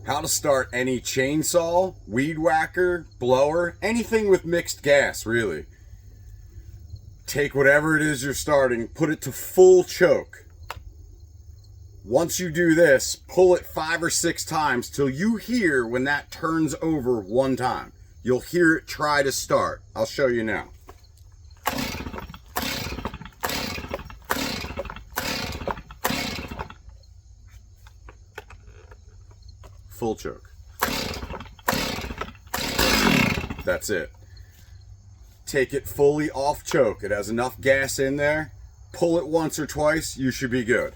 How to start any chainsaw, weed whacker, blower, anything with mixed gas, really. Take whatever it is you're starting, put it to full choke. Once you do this, pull it 5 or 6 times till you hear when that turns over one time. You'll hear it try to start. I'll show you now. Full choke. That's it. Take it fully off choke. It has enough gas in there. Pull it once or twice, you should be good.